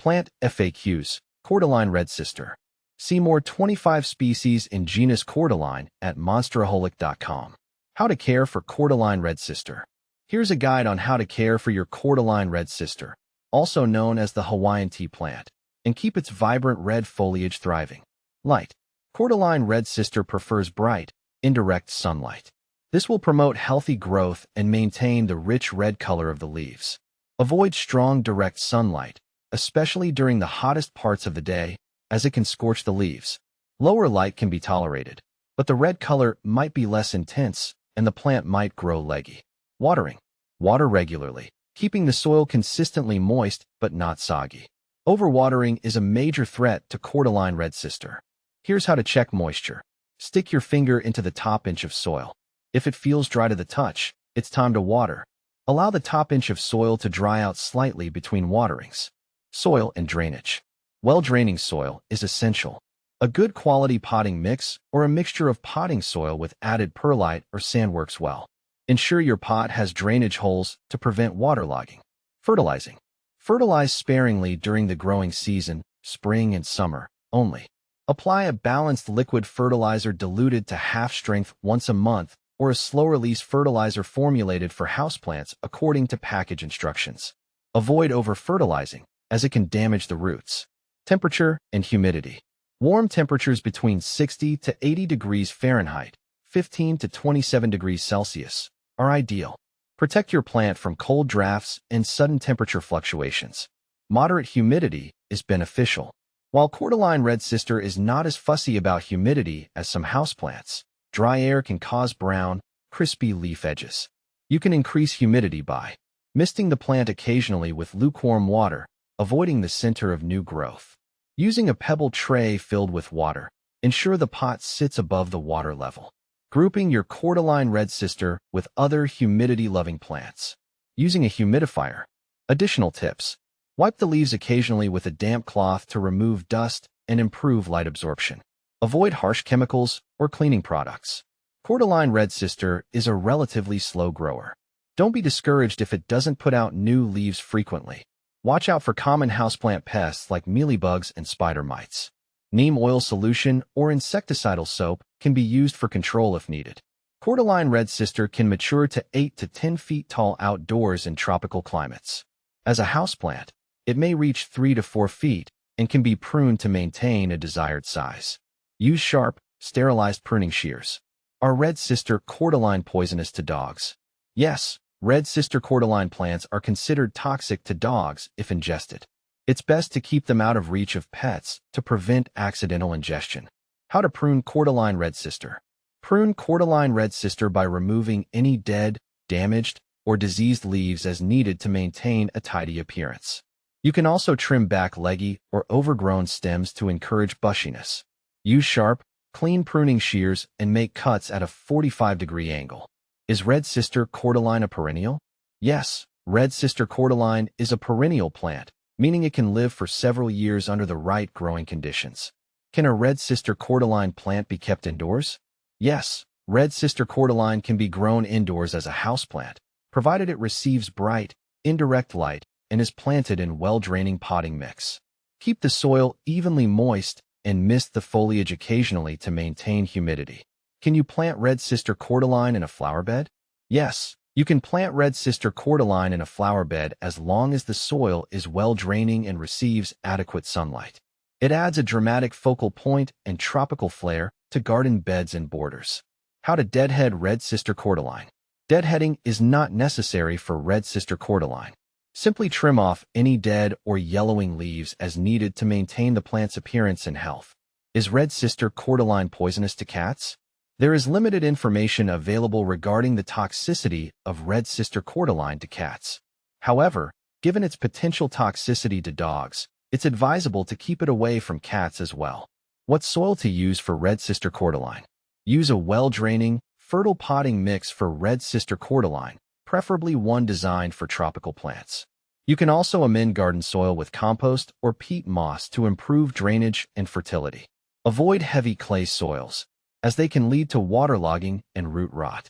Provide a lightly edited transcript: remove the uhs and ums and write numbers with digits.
Plant FAQs, Cordyline Red Sister. See more 25 species in genus Cordyline at monsteraholic.com. How to care for Cordyline Red Sister. Here's a guide on how to care for your Cordyline Red Sister, also known as the Hawaiian tea plant, and keep its vibrant red foliage thriving. Light. Cordyline Red Sister prefers bright, indirect sunlight. This will promote healthy growth and maintain the rich red color of the leaves. Avoid strong direct sunlight, especially during the hottest parts of the day, as it can scorch the leaves. Lower light can be tolerated, but the red color might be less intense and the plant might grow leggy. Watering. Water regularly, keeping the soil consistently moist but not soggy. Overwatering is a major threat to Cordyline Red Sister. Here's how to check moisture. Stick your finger into the top inch of soil. If it feels dry to the touch, it's time to water. Allow the top inch of soil to dry out slightly between waterings. Soil and drainage. Well-draining soil is essential. A good quality potting mix or a mixture of potting soil with added perlite or sand works well. Ensure your pot has drainage holes to prevent waterlogging. Fertilizing. Fertilize sparingly during the growing season, spring and summer, only. Apply a balanced liquid fertilizer diluted to half strength once a month or a slow-release fertilizer formulated for houseplants according to package instructions. Avoid over-fertilizing, as it can damage the roots. Temperature and humidity. Warm temperatures between 60 to 80 degrees Fahrenheit, 15 to 27 degrees Celsius, are ideal. Protect your plant from cold drafts and sudden temperature fluctuations. Moderate humidity is beneficial. While Cordyline Red Sister is not as fussy about humidity as some houseplants, dry air can cause brown, crispy leaf edges. You can increase humidity by misting the plant occasionally with lukewarm water, avoiding the center of new growth. Using a pebble tray filled with water, ensure the pot sits above the water level. Grouping your Cordyline Red Sister with other humidity-loving plants. Using a humidifier. Additional tips. Wipe the leaves occasionally with a damp cloth to remove dust and improve light absorption. Avoid harsh chemicals or cleaning products. Cordyline Red Sister is a relatively slow grower. Don't be discouraged if it doesn't put out new leaves frequently. Watch out for common houseplant pests like mealybugs and spider mites. Neem oil solution or insecticidal soap can be used for control if needed. Cordyline Red Sister can mature to 8 to 10 feet tall outdoors in tropical climates. As a houseplant, it may reach 3 to 4 feet and can be pruned to maintain a desired size. Use sharp, sterilized pruning shears. Are Red Sister Cordyline poisonous to dogs? Yes, Red Sister Cordyline plants are considered toxic to dogs if ingested. It's best to keep them out of reach of pets to prevent accidental ingestion. How to prune Cordyline Red Sister. Prune Cordyline Red Sister by removing any dead, damaged, or diseased leaves as needed to maintain a tidy appearance. You can also trim back leggy or overgrown stems to encourage bushiness. Use sharp, clean pruning shears and make cuts at a 45-degree angle. Is Red Sister Cordyline a perennial? Yes, Red Sister Cordyline is a perennial plant, meaning it can live for several years under the right growing conditions. Can a Red Sister Cordyline plant be kept indoors? Yes, Red Sister Cordyline can be grown indoors as a houseplant, provided it receives bright, indirect light and is planted in well-draining potting mix. Keep the soil evenly moist and mist the foliage occasionally to maintain humidity. Can you plant Red Sister Cordyline in a flower bed? Yes, you can plant Red Sister Cordyline in a flower bed as long as the soil is well-draining and receives adequate sunlight. It adds a dramatic focal point and tropical flair to garden beds and borders. How to deadhead Red Sister Cordyline. Deadheading is not necessary for Red Sister Cordyline. Simply trim off any dead or yellowing leaves as needed to maintain the plant's appearance and health. Is Red Sister Cordyline poisonous to cats? There is limited information available regarding the toxicity of Red Sister Cordyline to cats. However, given its potential toxicity to dogs, it's advisable to keep it away from cats as well. What soil to use for Red Sister Cordyline? Use a well-draining, fertile potting mix for Red Sister Cordyline, preferably one designed for tropical plants. You can also amend garden soil with compost or peat moss to improve drainage and fertility. Avoid heavy clay soils, as they can lead to waterlogging and root rot.